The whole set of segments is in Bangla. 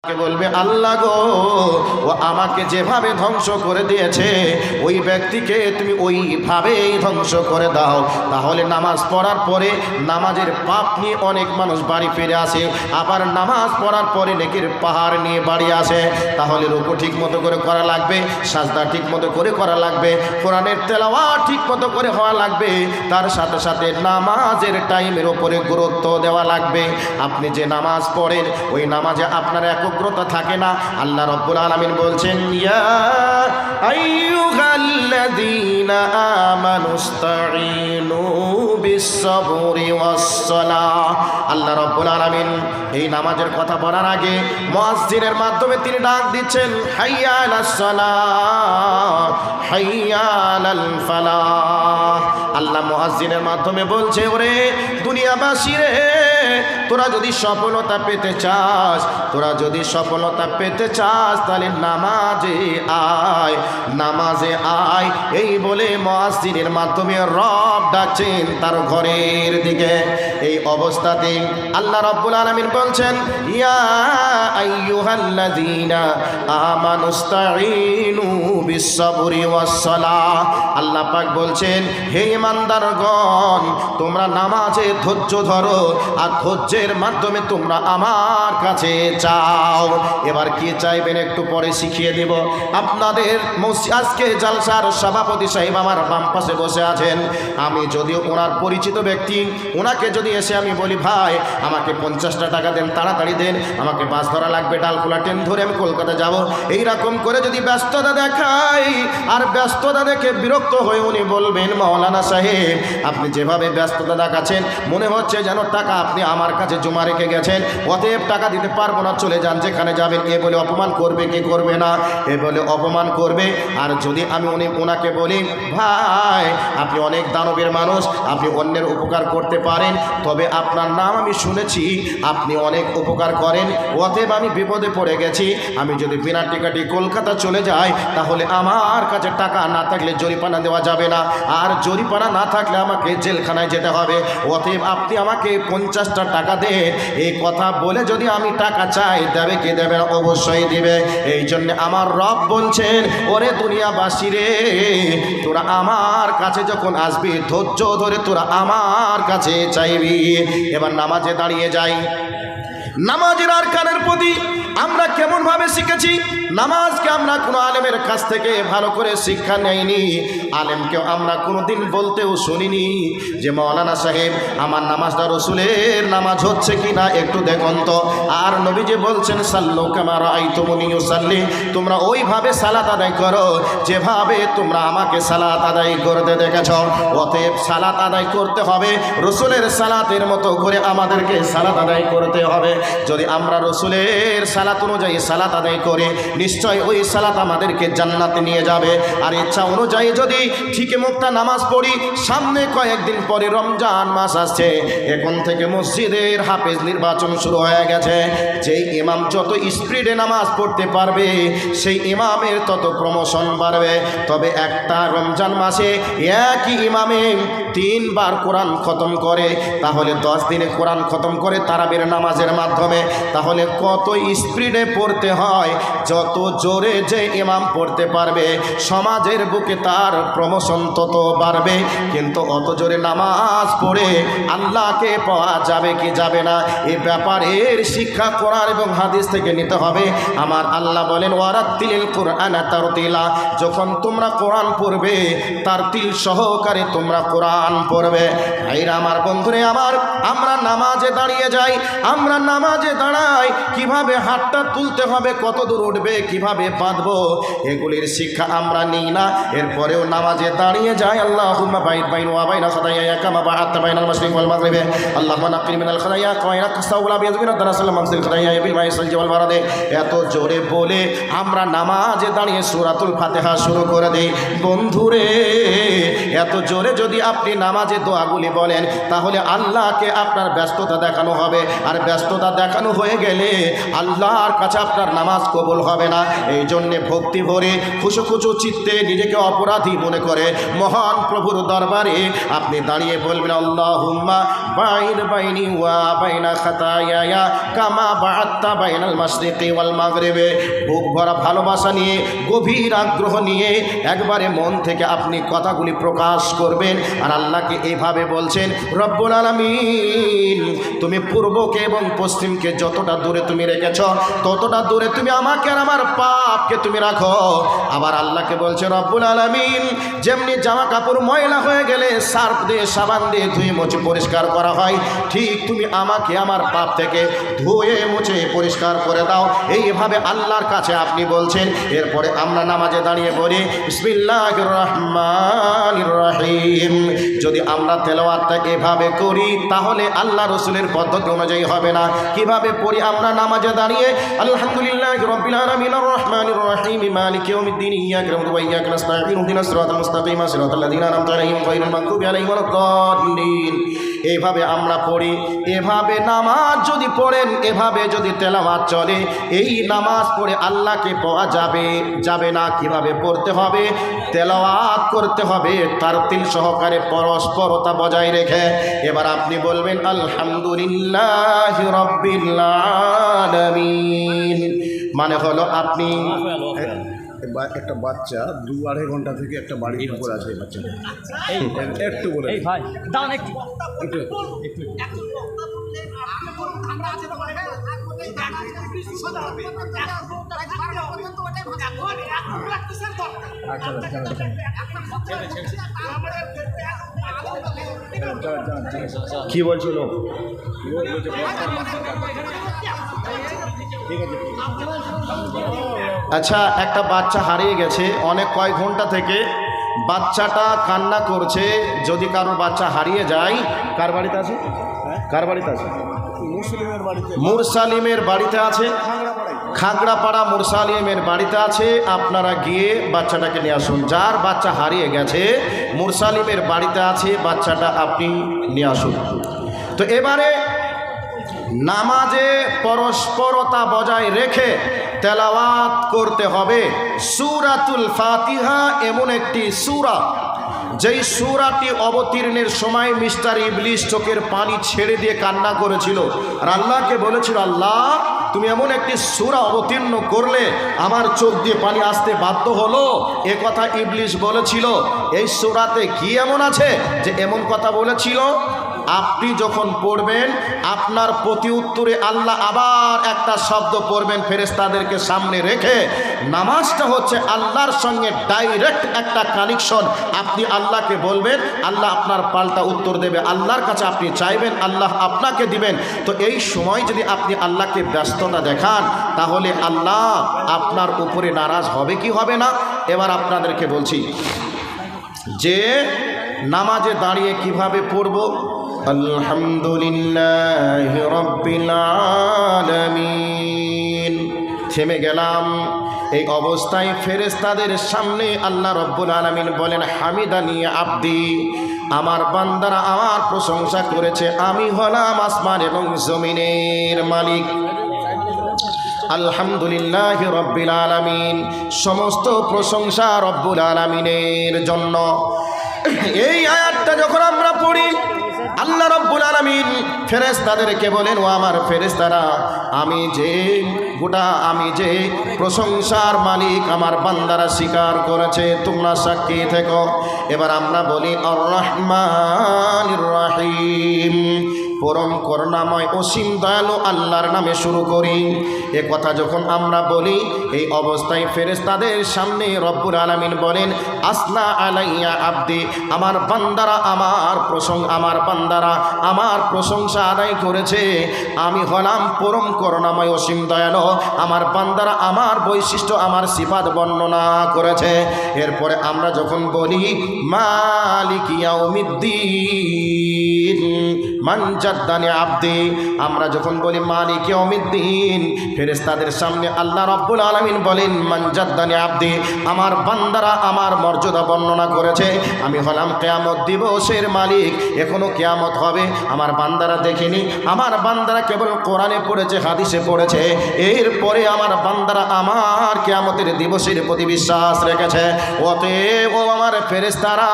কে বলবে আল্লাহ গো, ও আমাকে যেভাবে ধ্বংস করে দিয়েছে ওই ব্যক্তিকে তুমি ওইভাবেই ধ্বংস করে দাও। তাহলে নামাজ পড়ার পরে নামাজের পাপ নিয়ে অনেক মানুষ বাড়ি ফিরে আসে, আবার নামাজ পড়ার পরে নেকির পাহাড় নিয়ে বাড়ি আসে। তাহলে রুকু ঠিক মতো করে করা লাগবে, সাজদা ঠিক মতো করে করা লাগবে, কোরআনের তেলাওয়াত ঠিক মতো করে হওয়া লাগবে, তার সাথে সাথে নামাজের টাইমের উপরে গুরুত্ব দেওয়া লাগবে। আপনি যে নামাজ পড়েন ওই নামাজে আপনার একাগ্রতা থাকে না। আল্লাহ রাব্বুল আলামিন বলছেন, ইয়া আইয়ুহাল্লাযীনা আমানুস্তাঈনু বিস-সাবরি ওয়াস-সালাহ। আল্লাহ রাব্বুল আলামিন এই নামাজের কথা বলার আগে মুয়াজ্জিনের মাধ্যমে তিনি ডাক দিচ্ছেন, হাইয়া আলাস সালাহ, হাইয়া আলাল ফালাহ। আল্লাহ মুয়াজ্জিনের মাধ্যমে বলছে, ওরে দুনিয়াবাসী রে, তোরা যদি সফলতা পেতে চাস, তোরা যদি সফলতা পেতে চাস তাহলে নামাজে আয়, নামাজে আয়। এই বলে মুয়াজ্জিনের মাধ্যমে রব ডাকছেন তার ঘরের দিকে। এই অবস্থাতে আল্লাহ রাব্বুল আলামিন বলছেন, ইয়া আইয়ুহাল্লাযীনা আমানুস্তাঈনু বিস-সাবরি ওয়াস-সালাহ। আল্লাহ পাক বলছেন, হে ঈমানদারগণ, তোমরা নামাজে ধৈর্য ধরো আর ধৈর্যের মাধ্যমে তোমরা আমার কাছে চাও। এবার কি চাইবেন একটু পরে শিখিয়ে দেব আপনাদের। আজকে জালসার সভাপতি সাহেব আমার বাম পাশে বসে আছেন। আমি যদিও ওনার পরিচিত ব্যক্তি, ওনাকে যদি এসে আমি বলি, ভাই আমাকে 50টা টাকা দেন, তাড়াতাড়ি দেন, আমাকে বাস ধরা লাগবে, ডালখোলা ট্রেন ধরে আমি কলকাতা যাব, এইরকম করে যদি ব্যস্ততা দেখাই আর ব্যস্ততা দেখে বিরক্ত হয়ে উনি বলবেন, মাওলানা সাহেব আপনি যেভাবে ব্যস্ততা দেখাচ্ছেন মনে হচ্ছে যেন টাকা আপনি আমার কাছে জমা রেখে গেছেন, অতএব টাকা দিতে পারবো না, চলে যান, যেখানে যাবেন। এ বলে অপমান করবে কি করবে না? এ বলে অপমান করবে। আর যদি আমি ওনাকে বলি, ভাই আপনি অনেক দানবের মানুষ, আপনি অন্যের উপকার করতে পারেন, তবে আপনার নাম আমি শুনেছি আপনি অনেক উপকার করেন, অতএব আমি বিপদে পড়ে গেছি, আমি যদি বিনা টিকাটি কলকাতা চলে যাই তাহলে আমার কাছে টাকা না থাকলে জরিমানা দেওয়া যাবে না, আর জরিমানা না থাকলে আমাকে জেলখানায় যেতে হবে, অতএব আপনি আমাকে 50টা টাকা দেন। এই কথা বলে যদি আমি টাকা চাই, দেবে কি দেবে না? অবশ্যই দিবে। এই জন্য আমার রব বলছেন, ওরে দুনিয়াবাসী রে, তোরা আমার কাছে যখন আসবি ধৈর্য ধরে তোরা আমার কাছে চাইবি। এবার নামাজে দাঁড়িয়ে যাই। নামাজের আরকানের প্রতি আমরা কেমন ভাবে শিখেছি? নামাজকে আমরা কোনো আলেমের কাছ থেকে ভালো করে শিক্ষা নেইনি, আলেমকেও আমরা কোনোদিন বলতেও শুনিনি যে মাওলানা সাহেব আমার নামাজটা রসুলের নামাজ হচ্ছে কি না একটু দেখুন তো। আর নবীজি বলছেন, সাল্লু কামা রাআইতুমুনি উসাল্লি, তোমরা ওইভাবে সালাত আদায় করো যেভাবে তোমরা আমাকে সালাত আদায় করতে দেখেছ। অতএব সালাত আদায় করতে হবে রসুলের সালাতের মতো করে, আমাদেরকে সালাত আদায় করতে হবে। যদি আমরা রসুলের সালাত অনুযায়ী সালাত আদায় করে নিশ্চয় ওই সালাত আমাদেরকে জান্নাতে নিয়ে যাবে। আর ইচ্ছা অনুযায়ী যদি ঠিকই মুক্তা নামাজ পড়ি, সামনে কয়েকদিন পরে রমজান মাস আসছে, এখন থেকে মসজিদের হাফেজ নির্বাচন শুরু হয়ে গেছে। যেই ইমাম যত স্পিডে নামাজ পড়তে পারবে সেই ইমামের তত প্রমোশন বাড়বে। তবে একটা রমজান মাসে একই ইমামে 3 বার কোরআন খতম করে, তাহলে 10 দিনে কোরআন খতম করে তারাবির নামাজের মাধ্যমে, তাহলে কত স্পিডে পড়তে হয়। যত জোরে যে ইমাম পড়তে পারবে সমাজের বুকে তার প্রমোশন তত বাড়বে। কিন্তু অত জোরে নামাজ পড়ে আল্লাহকে পাওয়া যাবে কি যাবে না, এই ব্যাপারের শিক্ষা কোরআন এবং হাদিস থেকে নিতে হবে। আমার আল্লাহ বলেন, ওয়ারাত্তিলিল কুরআনা তারতিলা, যখন তোমরা কোরআন পড়বে তার তিল সহকারে তোমরা কোরআন পড়বে। ভাইরা আমার, বন্ধুরে আমার, আমরা নামাজে দাঁড়িয়ে যাই, আমরা নামাজে দাঁড়াই, কিভাবে হাতটা তুলতে হবে, কত দূর উঠবে, কিভাবে বাঁধবো, এগুলির শিক্ষা আমরা নিই না। এরপরেও নামাজে দাঁড়িয়ে যাই, আল্লাহুম্মা বাইদ বাইনা ওয়া বাইনা খাতায়া কামা বা'আদতা বাইনাল মাশরিক ওয়াল মাগরিব, আল্লাহুম্মা নাক্কিনি মিনাল খাতায়া কায়না কাসাউলা বিয়াজমিনা দারাসাল মাগসিল খাতায়া বিল মাই সালজি ওয়াল বারাদে। এত জোরে বলে আমরা নামাজে দাঁড়িয়ে সূরাতুল ফাতিহা শুরু করে দেই। বন্ধুরে, এত জোরে যদি আপনি আপনি নামাজে দোয়াগুলি বলেন, তাহলে আল্লাহকে আপনার ব্যস্ততা দেখানো হবে। আর ব্যস্ততা দেখানো হয়ে গেলে আল্লাহর কাছে আপনার নামাজ কবুল হবে না। এই জন্যে ভক্তি ভরে খুশু খুশু চিত্তে নিজেকে অপরাধী মনে করে মহান প্রভুর দরবারে আপনি দাঁড়িয়ে বলবেন, আল্লাহুম্মা বাইন বাইনি ওয়া বাইনা খাতায়ায়া কামা বাআত্তা বাইনাল মাশরিকি ওয়াল মাগরিবে। বুক ভরা ভালোবাসা নিয়ে, গভীর আগ্রহ নিয়ে একবারে মন থেকে আপনি কথাগুলি প্রকাশ করবেন। আর আল্লাহকে এইভাবে বলছেন, রব্বুল আলামিন, তুমি পূর্বকে এবং পশ্চিমকে যতটা দূরে তুমি রেখেছ, ততটা দূরে তুমি আমাকে আর আমার পাপকে তুমি রাখো। আবার আল্লাহকে বলছে, রব্বুল আলামিন, যেমনি জামা কাপড় ময়লা হয়ে গেলে সার্ফ দিয়ে সাবান দিয়ে ধুয়ে মুছে পরিষ্কার করা হয়, ঠিক তুমি আমাকে আমার পাপ থেকে ধুয়ে মুছে পরিষ্কার করে দাও। এইভাবে আল্লাহর কাছে আপনি বলছেন। এরপরে আমরা নামাজে দাঁড়িয়ে বলি, বিসমিল্লাহির রহমানির রহিম। যদি আমরা তেলাওয়াতটা এভাবে করি তাহলে আল্লাহ রসুলের পদ্ধতি অনুযায়ী হবে না। কিভাবে পড়ি আমরা নামাজে দাঁড়িয়ে? আলহামদুলিল্লাহি রাব্বিল আলামিন আর রহমানির রহিম মালিকি ইয়াউমিদ্দিন ইয়্যাকা না'বুদু ওয়া ইয়্যাকা নাস্তাঈন ইহদিনাস সিরাতাল মুস্তাকিম সিরাতাল লাযিনা আন'আমতা আলাইহিম গায়রিল মাগদুবি আলাইহিম ওয়ালাদ-দাল্লিন। এইভাবে আমরা পড়ি। এভাবে নামাজ যদি পড়েন, এভাবে যদি তেলাওয়াত চলে, এই নামাজ পড়ে আল্লাহকে পাওয়া যাবে যাবে না। কিভাবে পড়তে হবে? তেলাওয়াত করতে হবে তারতিল সহকারে, পরস্পরতা বজায় রেখে। এবার আপনি বলবেন, আলহামদুলিল্লাহি রাব্বিল আলামিন। মানে হলো আপনি একটা বাচ্চা 2-2.5 ঘন্টা থেকে একটা বাড়ির উপর আছে। এই বাচ্চাটা একটু বলে ভাই দাও একটু কি বলছিল? আচ্ছা, একটা বাচ্চা হারিয়ে গেছে অনেক কয়েক ঘন্টা থেকে। বাচ্চাটা কান্না করছে। যদি কারোর বাচ্চা হারিয়ে যায়, কার বাড়িতে আছে? কার বাড়িতে আছে? মুরসালিমের বাড়িতে আছে। খাগড়াপাড়া মুরসালিমের বাড়িতে আছে। আপনারা গিয়ে বাচ্চাটাকে নিয়ে আসুন। যার বাচ্চা হারিয়ে গেছে মুরসালিমের বাড়িতে আছে, বাচ্চাটা আপনি নিয়ে আসুন। তো এবারে নামাজে পরস্পরতা বজায় রেখে তেলাওয়াত করতে হবে। সূরাতুল ফাতিহা এমন একটি সূরা, যেই সূরাটি অবতীর্ণের সময় মিস্টার ইবলিস চোখের পানি ছেড়ে দিয়ে কান্না করেছিল। আর আল্লাহকে বলেছিল, আল্লাহ, তুমি এমন একটি সূরা অবতীর্ণ করলে আমার চোখ দিয়ে পানি আসতে বাধ্য হলো। এ কথা ইবলিস বলেছিল। এই সূরাতে কি এমন আছে যে এমন কথা বলেছিল? আপনি যখন পড়বেন, আপনার প্রতি উত্তরে আল্লাহ আবার একটা শব্দ পড়বেন ফেরেশতাদেরকে সামনে রেখে। নামাজটা হচ্ছে আল্লাহর সঙ্গে ডাইরেক্ট একটা কানেকশন। আপনি আল্লাহকে বলবেন, আল্লাহ আপনার পাল্টা উত্তর দেবে। আল্লাহর কাছে আপনি চাইবেন, আল্লাহ আপনাকে দিবেন। তো এই সময় যদি আপনি আল্লাহকে ব্যস্ততা দেখান, তাহলে আল্লাহ আপনার উপরে নারাজ হবে কি হবে না? এবার আপনাদেরকে বলছি যে নামাজে দাঁড়িয়ে কিভাবে পড়ব। আলহামদুলিল্লাহি রাব্বিল আলামিন। থেমে গেলাম। এই অবস্থায় ফেরেশতাদের সামনে আল্লাহ রব্বুল আলামিন বলেন, হামিদানি আব্দি, আমার বান্দারা আমার প্রশংসা করেছে। আমি হলাম আসমান এবং জমিনের মালিক। আলহামদুলিল্লাহি রাব্বিল আলামিন। সমস্ত প্রশংসা রব্বুল আলামিনের জন্য। এই আয়াতটা যখন আমরা পড়ি, আল্লাহ রব্বুল আলামিন ফেরেশতাদেরকে বলেন, ও আমার ফেরেশতারা, আমি যে প্রশংসার মালিক আমার বান্দারা স্বীকার করেছে, তোমরা সাক্ষী থেকো। এবার আমরা বলি, আর রহমানির রহিম, পরম করুণাময় অসীম দয়ালু আল্লাহর নামে শুরু করি। এ কথা যখন আমরা বলি, এই অবস্থায় ফেরেশতাদের সামনে রব্বুল আলামিন বলেন, আসনা আলাইয়া আব্দি, আমার বান্দারা আমার প্রশংসা আদায় করেছে। আমি হলাম পরম করুণাময় অসীম দয়ালু। আমার বান্দারা আমার বৈশিষ্ট্য, আমার সিফাত বর্ণনা করেছে। এরপরে আমরা যখন বলি মালিক ইয়াউমিদ্দিন, মান জাদ্দানি আব্দি, আমরা যখন বলি মালিক ইয়াউমিদ্দিন, ফেরেশতাদের সামনে আল্লাহ রাব্বুল আলামিন বলেন মান জাদ্দানি আব্দি, আমার বান্দারা আমার মর্যাদা বর্ণনা করেছে, আমি হলাম কিয়ামত দিবসের মালিক, এখনো কিয়ামত হবে, আমার বান্দারা দেখেনি, আমার বান্দারা কেবল কোরআনে পড়েছে, হাদিসে পড়েছে, এরপরে আমার বান্দারা আমার কিয়ামতের দিবসের প্রতি বিশ্বাস রেখেছে। অতএব ও আমার ফেরেশতারা,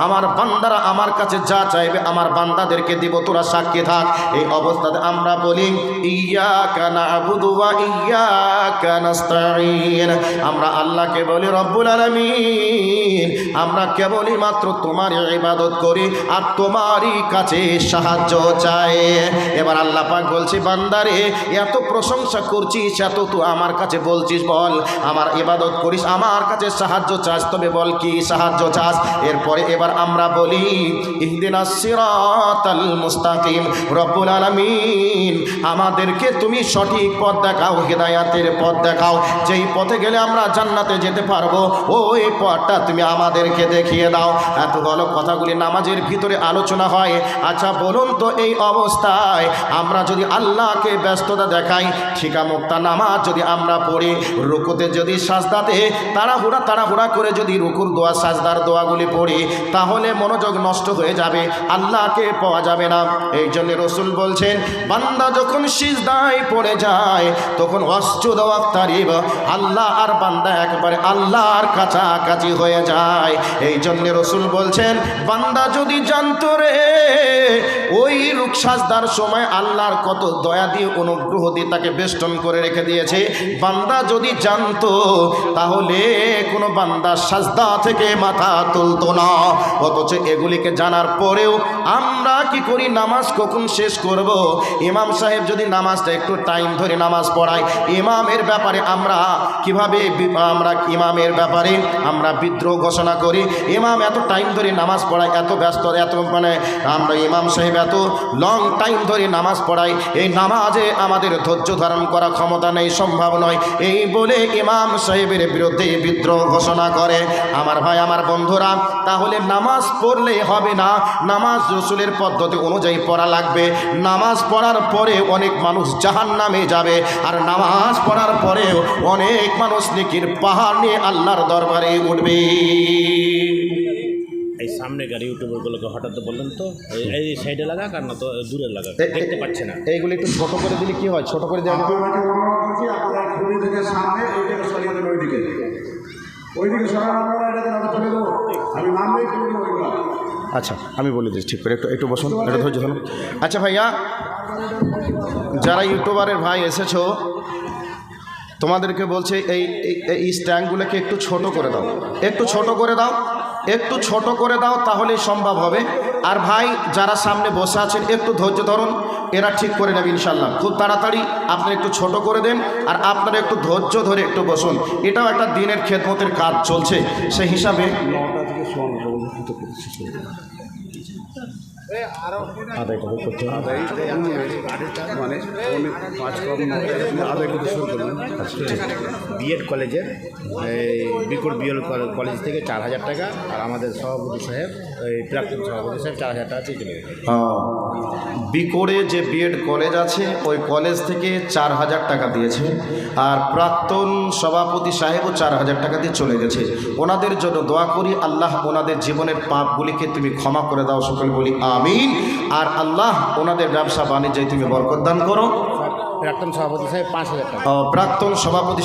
আমার বান্দারা আমার কাছে যা চাইবে আমার বান্দাদেরকে দিব, তোরা সাক্ষী থাক। এই অবস্থাতে আমরা বলি ইয়্যাকা না'বুদু ওয়া ইয়্যাকা নাস্তাঈন, আমরা আল্লাহকে বলি রব্বুল আলামিন, আমরা কেবলই মাত্র তোমার ইবাদত করি আর তোমারই কাছে সাহায্য চাই। এবার আল্লাহ পাক বলছি বান্দারে, এত প্রশংসা করছিস, এত তো আমার কাছে বলছিস, বল আমার ইবাদত করিস, আমার কাছে সাহায্য চাস, তবে বল কি সাহায্য চাস। এরপরে এবার আমরা বলি ইহদিনাস সিরাতাল মুস্তাকিম, রব্বুল আলামিন আমাদেরকে তুমি সঠিক পথ দেখাও, হিদায়াতের পথ দেখাও, যেই পথে গেলে আমরা জান্নাতে যেতে পারবো, ওই পথটা তুমি আমাদেরকে দেখিয়ে দাও। এত ভালো কথাগুলি নামাজের ভিতরে আলোচনা হয়। আচ্ছা বলুন তো, এই অবস্থায় আমরা যদি আল্লাহকে ব্যস্ততা দেখাই, ঠিকামুক্তা নামাজ যদি আমরা পড়ি, রুকুতে যদি সাজদাতে তাড়াহুড়া করে যদি রুকুর দোয়া সাজদার দোয়াগুলি পড়ি, তাহলে মনোযোগ নষ্ট হয়ে যাবে, আল্লাহকে পাওয়া যাবে না। এই জন্য রসুল বলছেন বান্দা যখন সিজদায় পড়ে যায় তখন ওয়াসজুদ ওয়াক্তারিব, আল্লাহ আর বান্দা একবারে আল্লাহর কাছাকাছি হয়ে যায়। এই জন্য রসুল বলছেন বান্দা যদি জানতো রে ওই রুক সাজদার সময় আল্লাহর কত দয়া দিয়ে অনুগ্রহ দিয়ে তাকে বেষ্টন করে রেখে দিয়েছে, বান্দা যদি জানতো তাহলে কোনো বান্দা সাজদা থেকে মাথা তুলতো না। অথচ এগুলিকে জানার পরেও আমরা কি করি, নামাজ কখন শেষ করব, ইমাম সাহেব যদি নামাজটা একটু টাইম ধরে নামাজ পড়ায়, ইমামের ব্যাপারে আমরা কিভাবে ইমামের ব্যাপারে আমরা বিদ্রোহ ঘোষণা করি, ইমাম এত টাইম ধরে নামাজ পড়ায়, এত ব্যস্ত, এত আমরা ইমাম সাহেব এত লং টাইম ধরে নামাজ পড়াই, এই নামাজে আমাদের ধৈর্য ধারণ করা ক্ষমতা নেই, সম্ভব নয়, এই বলে ইমাম সাহেবের বিরুদ্ধে বিদ্রোহ ঘোষণা করে। আমার ভাই, আমার বন্ধুরা, তাহলে নামাজ পড়লে হবে না, নামাজ রসুলের পদ্ধতি অনুযায়ী পড়া লাগবে। নামাজ পড়ার পরে অনেক মানুষ জাহান্নামে যাবে, আর নামাজ পড়ার পরেও অনেক মানুষ নেকির পাহাড় নিয়ে আল্লাহর দরবারে উঠবে। এই সামনে গাড়ি ইউটিউবারগুলোকে হঠাৎ বললেন তো এই সাইডে লাগাক আর না তো দূরে লাগাক, দেখতে পাচ্ছে না। এইগুলি একটু ছোট করে দিলে কি হয়, ছোট করে দেওয়া সামনে ওইদিকে সরিয়ে দেবেন, ওইদিকে সরানো চলে দেবো, আমি নামলেই চলে দেবো ওইগুলো। আচ্ছা আমি বলে দিচ্ছি ঠিক করে, একটু বসুন, একটু ধৈর্য ধরুন। আচ্ছা ভাইয়া, যারা ইউটিউবারের ভাই এসেছো, তোমাদেরকে বলছে এই স্ট্যান্ডগুলোকে একটু ছোট করে দাও, একটু ছোট করে দাও, একটু ছোট করে দাও, তাহলেই সম্ভব হবে। আর ভাই যারা সামনে বসে আছেন একটু ধৈর্য ধরুন, এরা ঠিক করে নেবে ইনশাল্লাহ, খুব তাড়াতাড়ি। আপনারা একটু ছোট করে দেন আর আপনারা একটু ধৈর্য ধরে একটু বসুন, এটাও একটা দিনের খেদমতের কাজ চলছে, সেই হিসাবে 9টা থেকে 9টা পর্যন্ত আদায় করতে আদায় মানে 5 কম আদায় করতে শুরু করবেন। বিএড কলেজের বিকুট বিএল কলেজ থেকে 4,000 টাকা, আর আমাদের সভাপতি সাহেব, প্রাক্তন সভাপতি সাহেব 4,000 টাকা দিয়ে চলে গেছে। বিকোড়ে যে বিএড কলেজ আছে ওই কলেজ থেকে 4,000 টাকা দিয়েছে, আর প্রাক্তন সভাপতি সাহেবও 4,000 টাকা দিয়ে চলে গেছে। ওনাদের জন্য দোয়া করি, আল্লাহ ওনাদের জীবনের পাপগুলিকে তুমি ক্ষমা করে দাও, সকল বলি আমিন। আর আল্লাহ ওনাদের ব্যবসা বাণিজ্যে তুমি বরকত দান করো। প্রাক্তন সভাপতি সাহেব 5,000 টাকা, প্রাক্তন সভাপতি